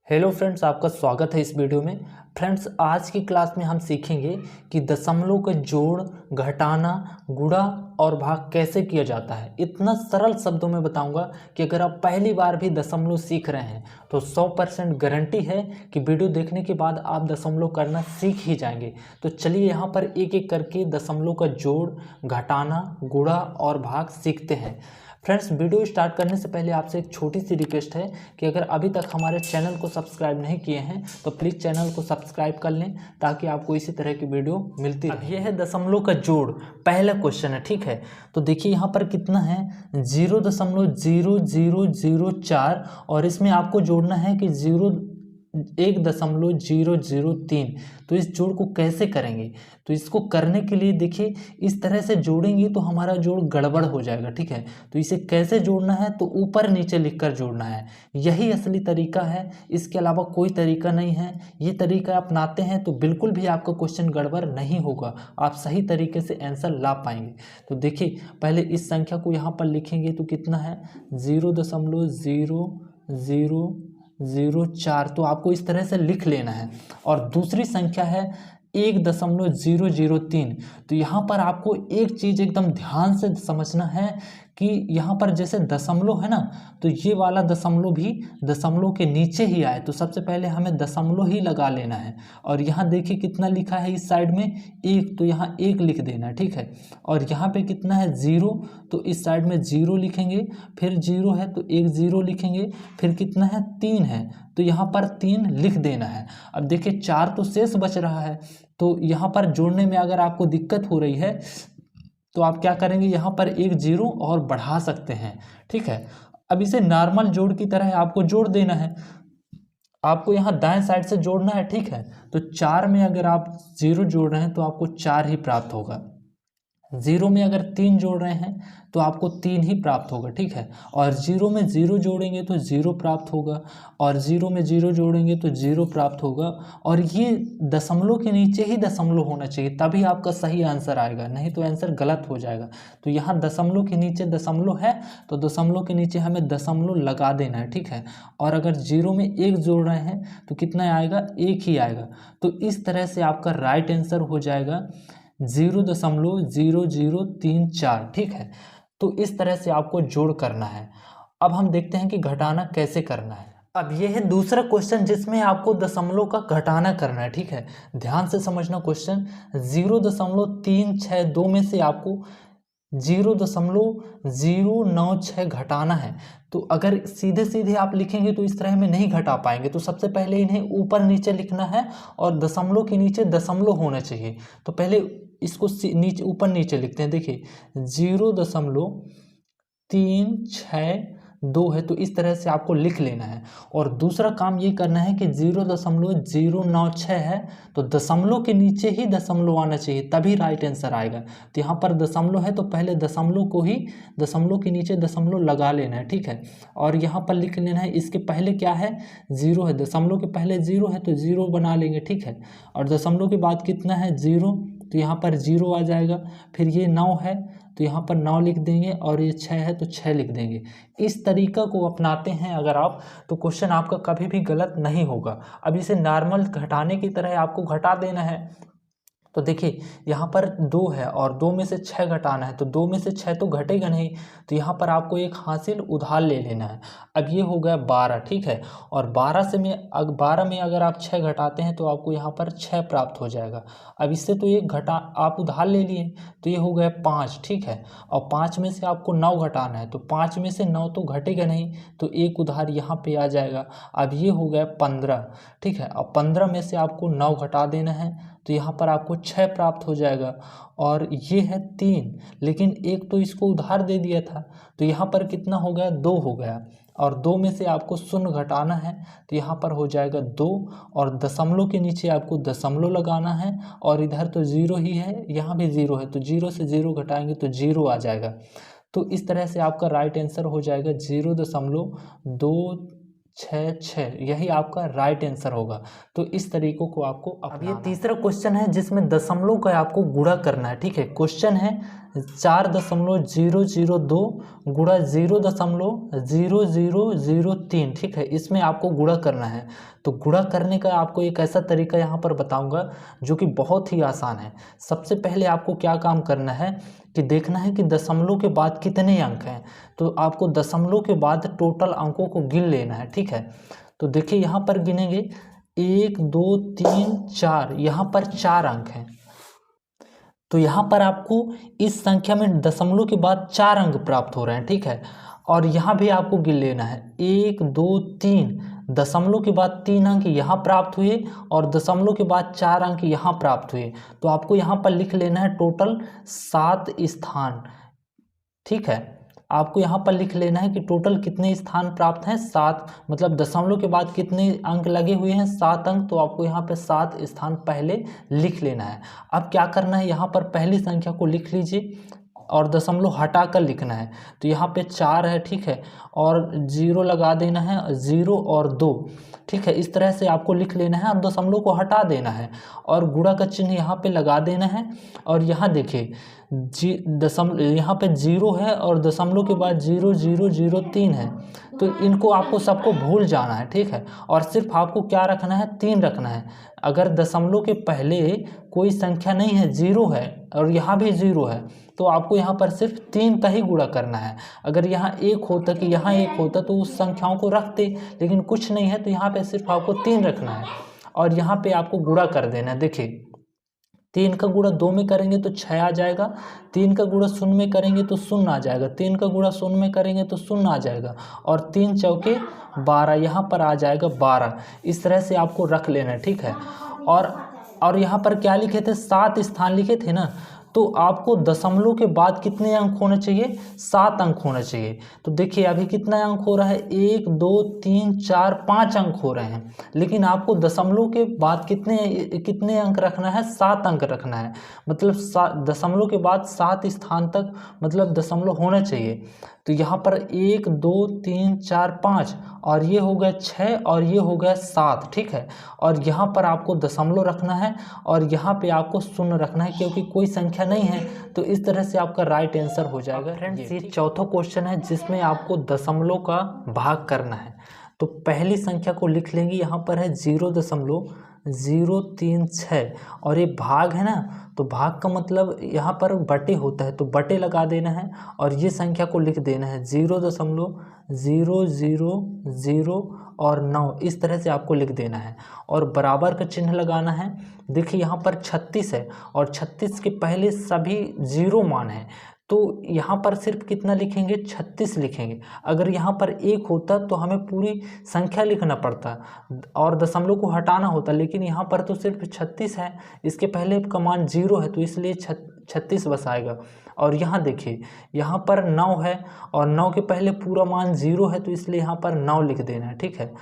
Hello friends, आपका स्वागत है इस वीडियो में। फ्रेंड्स, आज की क्लास में हम सीखेंगे कि दशमलव का जोड़, घटाना, गुणा और भाग कैसे किया जाता है। इतना सरल शब्दों में बताऊंगा कि अगर आप पहली बार भी दशमलव सीख रहे हैं तो 100% गारंटी है कि वीडियो देखने के बाद आप दशमलव करना सीख ही जाएंगे। तो चलिए यहाँ पर एक एक करके दशमलव का जोड़, घटाना, गुणा और भाग सीखते हैं। फ्रेंड्स, वीडियो स्टार्ट करने से पहले आपसे एक छोटी सी रिक्वेस्ट है कि अगर अभी तक हमारे चैनल को सब्सक्राइब नहीं किए हैं तो प्लीज़ चैनल को सब्सक्राइब कर लें ताकि आपको इसी तरह की वीडियो मिलती रहे। अब ये है दशमलव का जोड़, पहला क्वेश्चन है, ठीक है। तो देखिए यहाँ पर कितना है, 0.0004 और इसमें आपको जोड़ना है कि 1.003। तो इस जोड़ को कैसे करेंगे? तो इसको करने के लिए देखिए इस तरह से जोड़ेंगे तो हमारा जोड़ गड़बड़ हो जाएगा, ठीक है। तो इसे कैसे जोड़ना है, तो ऊपर नीचे लिखकर जोड़ना है। यही असली तरीका है, इसके अलावा कोई तरीका नहीं है। ये तरीका अपनाते हैं तो बिल्कुल भी आपका क्वेश्चन गड़बड़ नहीं होगा, आप सही तरीके से आंसर ला पाएंगे। तो देखिए पहले इस संख्या को यहाँ पर लिखेंगे तो कितना है, 0.0004। तो आपको इस तरह से लिख लेना है। और दूसरी संख्या है 1.003। तो यहाँ पर आपको एक चीज़ एकदम ध्यान से समझना है कि यहाँ पर जैसे दशमलव है ना, तो ये वाला दशमलव भी दशमलव के नीचे ही आए। तो सबसे पहले हमें दशमलव ही लगा लेना है। और यहाँ देखिए कितना लिखा है इस साइड में, 1, तो यहाँ 1 लिख देना है, ठीक है। और यहाँ पे कितना है, 0, तो इस साइड में 0 लिखेंगे। फिर 0 है तो 1 0 लिखेंगे। फिर कितना है, 3 है तो यहाँ पर 3 लिख देना है। अब देखिए 4 तो शेष बच रहा है, तो यहाँ पर जोड़ने में अगर आपको दिक्कत हो रही है तो आप क्या करेंगे, यहाँ पर 1 0 और बढ़ा सकते हैं, ठीक है। अब इसे नॉर्मल जोड़ की तरह आपको जोड़ देना है। आपको यहाँ दाएं साइड से जोड़ना है, ठीक है। तो 4 में अगर आप 0 जोड़ रहे हैं तो आपको 4 ही प्राप्त होगा। 0 में अगर 3 जोड़ रहे हैं तो आपको 3 ही प्राप्त होगा, ठीक है। और 0 में 0 जोड़ेंगे तो 0 प्राप्त होगा। और 0 में 0 जोड़ेंगे तो 0 प्राप्त होगा। और ये दशमलव के नीचे ही दशमलव होना चाहिए, तभी आपका सही आंसर आएगा, नहीं तो आंसर गलत हो जाएगा। तो यहाँ दशमलव के नीचे दशमलव है तो दशमलव के नीचे हमें दशमलव लगा देना है, ठीक है। और अगर 0 में 1 जोड़ रहे हैं तो कितना आएगा, 1 ही आएगा। तो इस तरह से आपका राइट आंसर हो जाएगा 0.0034, ठीक है। तो इस तरह से आपको जोड़ करना है। अब हम देखते हैं कि घटाना कैसे करना है। अब यह है दूसरा क्वेश्चन जिसमें आपको दशमलव का घटाना करना है, ठीक है। ध्यान से समझना क्वेश्चन। 0.362 में से आपको 0.096 घटाना है। तो अगर सीधे सीधे आप लिखेंगे तो इस तरह में नहीं घटा पाएंगे। तो सबसे पहले इन्हें ऊपर नीचे लिखना है और दशमलव के नीचे दशमलव होना चाहिए। तो पहले इसको नीचे ऊपर नीचे लिखते हैं। देखिए 0.362 है, तो इस तरह से आपको लिख लेना है। और दूसरा काम ये करना है कि 0.096 है तो दशमलव के नीचे ही दशमलव आना चाहिए, तभी राइट आंसर आएगा। तो यहाँ पर दशमलव है तो पहले दशमलव को ही दशमलव के नीचे दशमलव लगा लेना है, ठीक है। और यहाँ पर लिख लेना है, इसके पहले क्या है, 0 है, दशमलव के पहले 0 है तो 0 बना लेंगे, ठीक है। और दशमलव के बाद कितना है, 0, तो यहाँ पर 0 आ जाएगा। फिर ये 9 है तो यहाँ पर 9 लिख देंगे। और ये 6 है तो 6 लिख देंगे। इस तरीका को अपनाते हैं अगर आप, तो क्वेश्चन आपका कभी भी गलत नहीं होगा। अब इसे नॉर्मल घटाने की तरह आपको घटा देना है। तो देखिए यहाँ पर 2 है और 2 में से 6 घटाना है, तो 2 में से 6 तो घटेगा नहीं। तो यहाँ पर आपको एक हासिल उधार ले लेना है। अब ये हो गया 12, ठीक है। और 12 में अगर आप 6 घटाते हैं तो आपको यहाँ पर 6 प्राप्त हो जाएगा। अब इससे तो एक घटा आप उधार ले लिए, तो ये हो गया 5, ठीक है। और 5 में से आपको 9 घटाना है, तो 5 में से 9 तो घटेगा नहीं, तो एक उधार यहाँ पे आ जाएगा। अब ये हो गया 15, ठीक है। अब 15 में से आपको 9 घटा देना है, तो यहाँ पर आपको 6 प्राप्त हो जाएगा। और ये है 3, लेकिन एक तो इसको उधार दे दिया था, तो यहाँ पर कितना हो गया, 2 हो गया। और 2 में से आपको 0 घटाना है, तो यहाँ पर हो जाएगा 2। और दशमलव के नीचे आपको दशमलव लगाना है। और इधर तो 0 ही है, यहाँ भी 0 है, तो 0 से 0 घटाएंगे तो 0 आ जाएगा। तो इस तरह से आपका राइट आंसर हो जाएगा 0.266, यही आपका राइट आंसर होगा। तो इस तरीकों को आपको अब ये तीसरा क्वेश्चन है जिसमें दशमलव का आपको गुणा करना है, ठीक है। क्वेश्चन है 4.002 गुणा 0.0003, ठीक है, इसमें आपको गुणा करना है। तो गुणा करने का आपको एक ऐसा तरीका यहाँ पर बताऊंगा जो कि बहुत ही आसान है। सबसे पहले आपको क्या काम करना है कि देखना है कि दशमलव के बाद कितने अंक हैं। तो आपको दशमलव के बाद टोटल अंकों को गिन लेना है, ठीक है। तो देखिए यहाँ पर गिनेंगे 1 2 3 4, यहाँ पर 4 अंक हैं। तो यहाँ पर आपको इस संख्या में दशमलव के बाद 4 अंक प्राप्त हो रहे हैं, ठीक है। और यहाँ भी आपको गिन लेना है 1 2 3, दशमलव के बाद 3 अंक यहाँ प्राप्त हुए और दशमलव के बाद 4 अंक यहाँ प्राप्त हुए। तो आपको यहाँ पर लिख लेना है टोटल 7 स्थान, ठीक है। आपको यहाँ पर लिख लेना है कि टोटल कितने स्थान प्राप्त हैं, 7, मतलब दशमलव के बाद कितने अंक लगे हुए हैं, 7 अंक। तो आपको यहाँ पे 7 स्थान पहले लिख लेना है। अब क्या करना है, यहाँ पर पहली संख्या को लिख लीजिए और दशमलव हटा कर लिखना है। तो यहाँ पे 4 है, ठीक है, और 0 लगा देना है, 0 और 2, ठीक है। इस तरह से आपको लिख लेना है और दशमलव को हटा देना है और गुणा का चिन्ह यहाँ पे लगा देना है। और यहाँ देखिए यहाँ पे 0 है और दशमलव के बाद 0003 है। तो इनको आपको सबको भूल जाना है, ठीक है, और सिर्फ आपको क्या रखना है, 3 रखना है। अगर दशमलव के पहले कोई संख्या नहीं है, 0 है और यहाँ भी 0 है, तो आपको यहाँ पर सिर्फ 3 का ही गुणा करना है। अगर यहाँ 1 होता कि यहाँ 1 होता तो उस संख्याओं को रखते, लेकिन कुछ नहीं है तो यहाँ पे सिर्फ आपको 3 रखना है और यहाँ पे आपको गुणा कर देना है। देखिए 3 का गुणा 2 में करेंगे तो 6 आ जाएगा, 3 का गुणा 0 में करेंगे तो 0 आ जाएगा, 3 का गुणा 0 में करेंगे तो 0 आ जाएगा और 3 चौके 12, यहाँ पर आ जाएगा 12। इस तरह से आपको रख लेना है, ठीक है। और यहाँ पर क्या लिखे थे, 7 स्थान लिखे थे ना, तो आपको दशमलव के बाद कितने अंक होने चाहिए, 7 अंक होना चाहिए। तो देखिए अभी कितना अंक हो रहा है, 1 2 3 4 5 अंक हो रहे हैं, लेकिन आपको दशमलव के बाद कितने अंक रखना है, 7 अंक रखना है। मतलब दशमलव के बाद 7 स्थान तक मतलब दशमलव होना चाहिए। तो यहाँ पर 1 2 3 4 5 और ये हो गया 6 और ये हो गया 7, ठीक है। और यहाँ पर आपको दशमलव रखना है और यहाँ पे आपको 0 रखना है, क्योंकि कोई संख्या नहीं है। तो इस तरह से आपका राइट आंसर हो जाएगा। फ्रेंड्स ये चौथा क्वेश्चन है जिसमें आपको दशमलव का भाग करना है। तो पहली संख्या को लिख लेंगे, यहाँ पर है 0.036 और ये भाग है ना, तो भाग का मतलब यहाँ पर बटे होता है, तो बटे लगा देना है और ये संख्या को लिख देना है 0.000 और 9, इस तरह से आपको लिख देना है और बराबर का चिन्ह लगाना है। देखिए यहाँ पर 36 है और 36 के पहले सभी 0 मान है, तो यहाँ पर सिर्फ कितना लिखेंगे, 36 लिखेंगे। अगर यहाँ पर 1 होता तो हमें पूरी संख्या लिखना पड़ता और दशमलव को हटाना होता, लेकिन यहाँ पर तो सिर्फ 36 है, इसके पहले का मान 0 है तो इसलिए 36 बसाएगा। और यहाँ देखिए यहाँ पर 9 है और 9 के पहले पूरा मान 0 है तो इसलिए यहाँ पर 9 लिख देना है, ठीक है।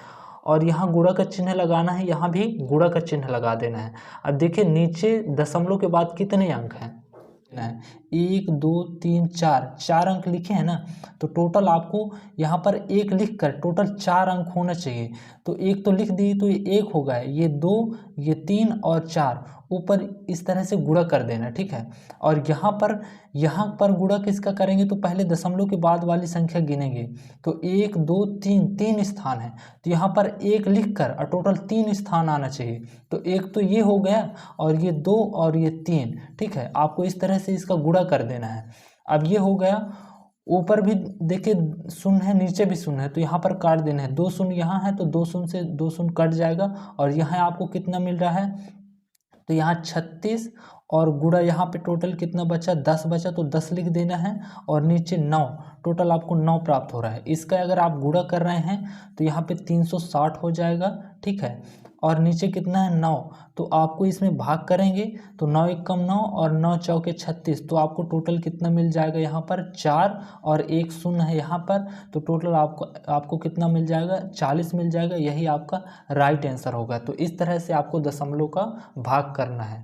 और यहाँ गुणा का चिन्ह लगाना है, यहाँ भी गुणा का चिन्ह लगा देना है। अब देखिए नीचे दशमलव के बाद कितने अंक हैं, 1 2 3 4 अंक लिखे हैं ना, तो टोटल आपको यहाँ पर 1 लिख कर टोटल 4 अंक होना चाहिए। तो 1 तो लिख दिए तो ये 1 होगा, ये 2, ये 3 और 4 ऊपर इस तरह से गुणा कर देना, ठीक है। और यहाँ पर गुणा किसका करेंगे, तो पहले दशमलव के बाद वाली संख्या गिनेंगे। तो 1 2 3 स्थान है, तो यहाँ पर 1 लिख कर और टोटल 3 स्थान आना चाहिए। तो 1 तो ये हो गया और ये 2 और ये 3, ठीक है। आपको इस तरह से इसका गुणा कर देना है। अब ये हो गया, ऊपर भी देखिए 0 है, नीचे भी 0 है, तो यहाँ पर काट देना है। 2 शून्य यहाँ है तो 2 शून्य से 2 शून्य कट जाएगा और यहाँ आपको कितना मिल रहा है, तो यहाँ 36 और गुणा यहाँ पे टोटल कितना बचा, 10 बचा, तो 10 लिख देना है और नीचे 9, टोटल आपको 9 प्राप्त हो रहा है। इसका अगर आप गुणा कर रहे हैं तो यहाँ पे 360 हो जाएगा, ठीक है। और नीचे कितना है, 9, तो आपको इसमें भाग करेंगे तो 9 एकम 9 और 9 चौके 36, तो आपको टोटल कितना मिल जाएगा, यहाँ पर 4 और 1 शून्य है यहाँ पर, तो टोटल आपको कितना मिल जाएगा, 40 मिल जाएगा। यही आपका राइट आंसर होगा। तो इस तरह से आपको दशमलव का भाग करना है।